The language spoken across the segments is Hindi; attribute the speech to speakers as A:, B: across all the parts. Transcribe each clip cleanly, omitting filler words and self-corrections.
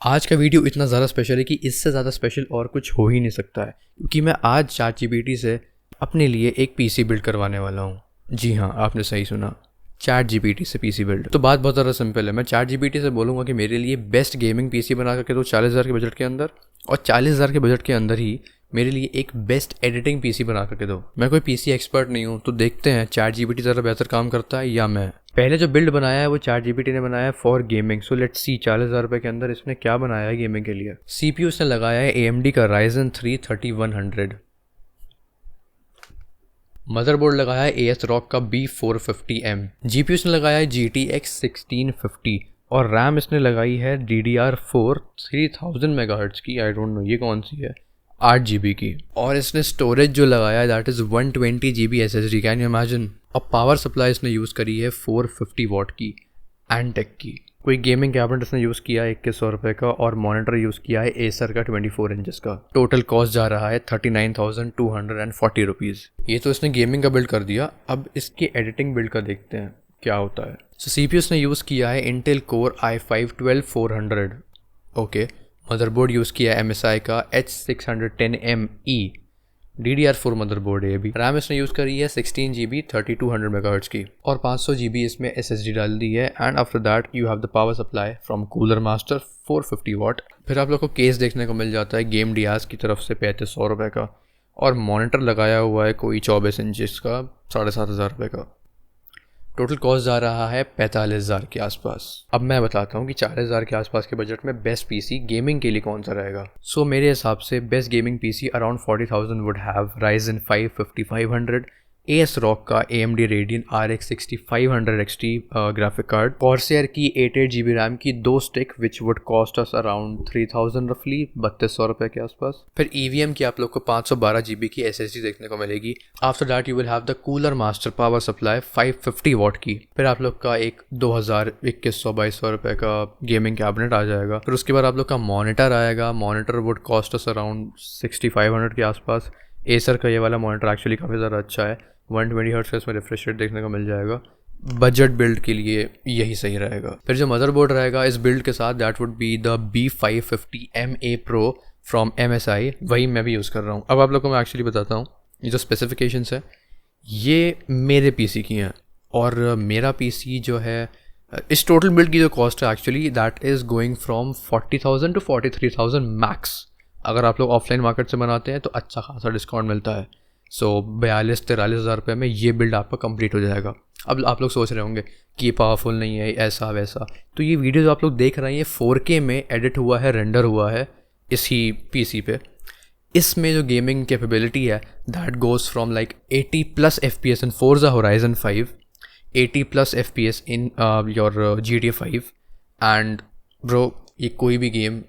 A: आज का वीडियो इतना ज़्यादा स्पेशल है कि इससे ज़्यादा स्पेशल और कुछ हो ही नहीं सकता है, क्योंकि मैं आज ChatGPT से अपने लिए एक पीसी बिल्ड करवाने वाला हूँ। जी हाँ, आपने सही सुना, ChatGPT से पीसी बिल्ड। तो बात बहुत ज़्यादा सिंपल है। मैं ChatGPT से बोलूँगा कि मेरे लिए बेस्ट गेमिंग पीसी बना करके दो 40,000 के बजट के अंदर, और 40,000 के बजट के अंदर ही मेरे लिए एक बेस्ट एडिटिंग पीसी बना करके दो। मैं कोई पीसी एक्सपर्ट नहीं हूँ, तो देखते हैं ChatGPT ज़रा बेहतर काम करता है या मैं। पहले जो बिल्ड बनाया है वो ChatGPT ने बनाया है for gaming. So let's see 40,000 रुपये के अंदर इसने क्या बनाया है गेमिंग के लिए। CPU इसने लगाया है AMD का Ryzen 3 3100। मदरबोर्ड लगाया है ASRock का B450M। GPU इसने लगाया है GTX 1650 और रैम इसने लगाई है DDR4 3000 MHz की। आई डोंट नो ये कौन सी है, 8 GB की। और इसने स्टोरेज जो लगाया है that is 120 GB SSD। Can you imagine. और पावर सप्लाई इसने यूज़ करी है 450 वाट की एंटेक की। कोई गेमिंग कैबिनेट इसने यूज़ किया है 2100 रुपये का, और मॉनिटर यूज़ किया है एसर का 24 इंचेस का। टोटल कॉस्ट जा रहा है 39,240 रुपीज़। ये तो इसने गेमिंग का बिल्ड कर दिया। अब इसके एडिटिंग बिल्ड का देखते हैं क्या होता है। सो CPU इसने यूज़ किया है Intel core i5 12400। Okay. Motherboard use किया है MSI का H610ME। DDR4 मदरबोर्ड है। अभी रैम इसने यूज़ करी है 16 GB 3200 MHz की, और 500 GB इसमें SSD डाल दी है। And after that you have the power supply from cooler master 450 वाट। फिर आप लोग को केस देखने को मिल जाता है गेम डियाज की तरफ से 3500 रुपये का, और मॉनिटर लगाया हुआ है कोई 24 इंचेस का 7,500 रुपये का। टोटल कॉस्ट जा रहा है 45,000 के आसपास। अब मैं बताता हूँ कि 40,000 के आसपास के बजट में बेस्ट पीसी गेमिंग के लिए कौन सा रहेगा। सो मेरे हिसाब से best gaming PC around 40,000 would have Ryzen 5 5500, ASRock का AMD Radeon RX 6500 XT graphic card, Corsair की 8 GB रैम की 2 stick which would cost us around 3,000 रफली 3200 रुपये के आसपास। फिर EVM की आप लोग को 512 GB की SSD देखने को मिलेगी। After that you will have the cooler master power supply 550 वाट की। फिर आप लोग का एक 2,000-2,200 रुपये का गेमिंग कैबिनेट आ जाएगा। फिर उसके बाद आप लोग का मॉनिटर आएगा। Monitor would cost us around 6,500 के आसपास। एसर का ये वाला मॉनिटर एक्चुअली काफ़ी ज़्यादा अच्छा है, 120 हर्ट्ज का इसमें रिफ्रेश रेट देखने को मिल जाएगा। बजट बिल्ड के लिए यही सही रहेगा। फिर जो मदरबोर्ड रहेगा इस बिल्ड के साथ that would be the B550MA Pro from MSI। वही मैं भी यूज़ कर रहा हूँ। अब आप लोग को मैं एक्चुअली बताता हूँ, ये जो स्पेसिफिकेशंस है ये मेरे पीसी की हैं, और मेरा पीसी जो है इस टोटल बिल्ड की जो कॉस्ट है actually that is going from 40,000 to 43,000 max. अगर आप लोग ऑफलाइन मार्केट से बनाते हैं तो अच्छा खासा डिस्काउंट मिलता है। सो 42-43,000 रुपये में ये बिल्ड आपका कंप्लीट हो जाएगा। अब आप लोग सोच रहे होंगे कि ये पावरफुल नहीं है, ऐसा वैसा। तो ये वीडियो जो आप लोग देख रहे हैं ये 4K में एडिट हुआ है, रेंडर हुआ है इसी पीसी पे। इसमें जो गेमिंग कैपेबिलिटी है that goes from like 80+ FPS in Forza Horizon 5, 80+ FPS in your GTA 5। And bro ये कोई भी गेम,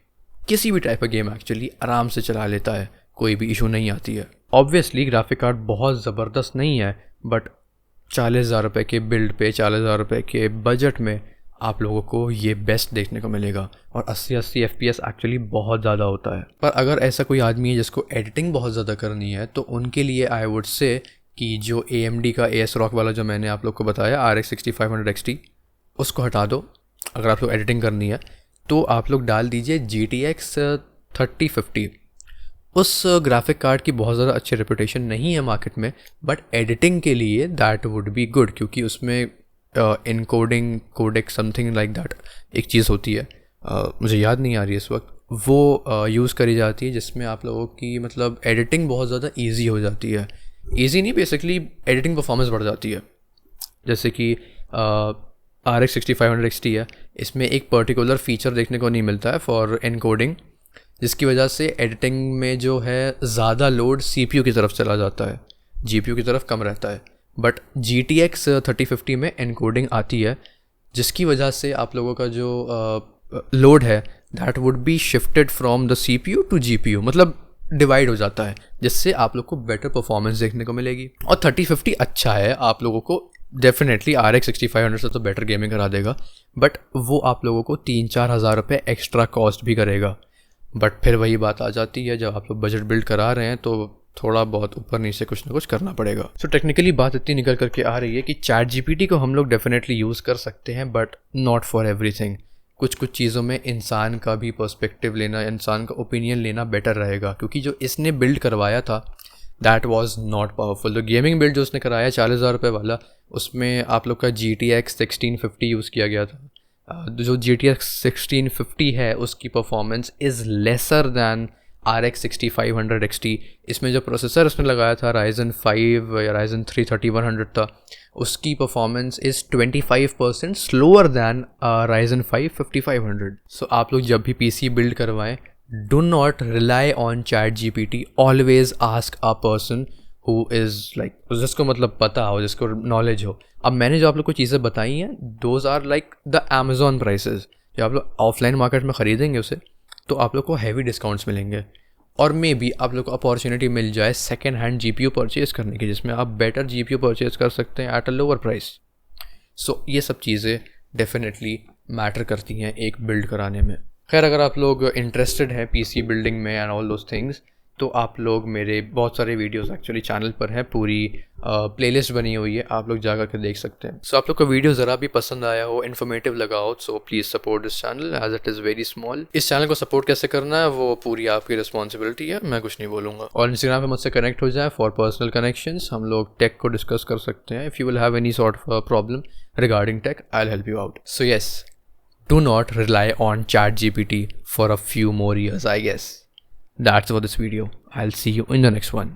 A: किसी भी टाइप का गेम एक्चुअली आराम से चला लेता है, कोई भी इशू नहीं आती है। ऑब्वियसली ग्राफिक कार्ड बहुत ज़बरदस्त नहीं है, बट 40,000 रुपये के बिल्ड पे, 40,000 रुपये के बजट में आप लोगों को ये बेस्ट देखने को मिलेगा। और 80 FPS एक्चुअली बहुत ज़्यादा होता है। पर अगर ऐसा कोई आदमी है जिसको एडिटिंग बहुत ज़्यादा करनी है तो उनके लिए आई वुड से कि जो AMD का ASRock वाला जो मैंने आप लोग को बताया RX 6500 XT उसको हटा दो। अगर आप लोग एडिटिंग करनी है तो आप लोग डाल दीजिए GTX 3050। उस ग्राफिक कार्ड की बहुत ज़्यादा अच्छी रेपुटेशन नहीं है मार्केट में, बट एडिटिंग के लिए दैट वुड बी गुड, क्योंकि उसमें encoding codec something like that एक चीज़ होती है, मुझे याद नहीं आ रही है इस वक्त, वो यूज़ करी जाती है जिसमें आप लोगों की मतलब एडिटिंग बहुत ज़्यादा ईजी हो जाती है। ईजी नहीं, बेसिकली एडिटिंग परफॉर्मेंस बढ़ जाती है। जैसे कि RX 6500 XT है, इसमें एक पर्टिकुलर फीचर देखने को नहीं मिलता है फॉर एनकोडिंग, जिसकी वजह से एडिटिंग में जो है ज़्यादा लोड CPU की तरफ चला जाता है, GPU की तरफ कम रहता है। बट GTX 3050 में एनकोडिंग आती है, जिसकी वजह से आप लोगों का जो लोड है that would be shifted from the CPU to GPU, मतलब डिवाइड हो जाता है, जिससे आप लोग को बेटर परफॉर्मेंस देखने को मिलेगी। और 3050 अच्छा है, आप लोगों को डेफिनेटली RX 6500 से तो बेटर गेमिंग करा देगा, बट वो आप लोगों को 3-4 हज़ार रुपये एक्स्ट्रा कॉस्ट भी करेगा। बट फिर वही बात आ जाती है, जब आप लोग बजट बिल्ड करा रहे हैं तो थोड़ा बहुत ऊपर नीचे कुछ ना कुछ करना पड़ेगा। सो टेक्निकली बात इतनी निकल करके आ रही है कि ChatGPT को हम लोग डेफिनेटली यूज़ कर सकते हैं, बट नॉट फॉर एवरीथिंग। कुछ कुछ चीज़ों में इंसान का भी पर्सपेक्टिव लेना, इंसान का ओपिनियन लेना बेटर रहेगा, क्योंकि जो इसने बिल्ड करवाया था दैट वाज नॉट पावरफुल। तो गेमिंग बिल्ड जो उसने कराया 40,000 रुपये वाला, उसमें आप लोग का GTX 1650 यूज़ किया गया था। जो GTX 1650 है उसकी performance is lesser than RX 6500 XT। इसमें जो प्रोसेसर उसने लगाया था Ryzen 5 या Ryzen 3 3100 था, उसकी performance is 25% slower then Ryzen 5 5500। सो आप लोग जब भी PC बिल्ड करवाएं, do not rely on ChatGPT, always ask a person who is like, जिसको मतलब पता हो, जिसको नॉलेज हो। अब मैंने जो आप लोग को चीज़ें बताई हैं, those are like the Amazon prices. जब आप लोग ऑफलाइन मार्केट में ख़रीदेंगे उसे, तो आप लोग को हैवी डिस्काउंट्स मिलेंगे, और मे बी आप लोग को अपॉर्चुनिटी मिल जाए सेकेंड हैंड GPU परचेज़ करने की, जिसमें आप बेटर GPU परचेज़ कर सकते हैं एट अ लोअर प्राइस। सो ये सब चीज़ें डेफिनेटली मैटर करती हैं एक बिल्ड कराने में। खैर, अगर आप लोग इंटरेस्टेड हैं PC बिल्डिंग में एंड ऑल दोज थिंग्स, तो आप लोग मेरे बहुत सारे वीडियोस एक्चुअली चैनल पर हैं, पूरी प्लेलिस्ट बनी हुई है, आप लोग जाकर के देख सकते हैं। सो आप लोग को वीडियो ज़रा भी पसंद आया हो, इन्फॉर्मेटिव लगा हो, so please support this channel as it is very small. इस चैनल को सपोर्ट कैसे करना है वो पूरी आपकी रिस्पॉन्सिबिलिटी है, मैं कुछ नहीं बोलूँगा। और इंस्टाग्राम पर मुझसे कनेक्ट हो जाए फॉर पर्सनल कनेक्शंस, हम लोग टेक को डिस्कस कर सकते हैं। If you will have any sort of problem regarding tech, I will help you out. So yes, do not rely on ChatGPT for a few more years, I guess. That's for this video. I'll see you in the next one.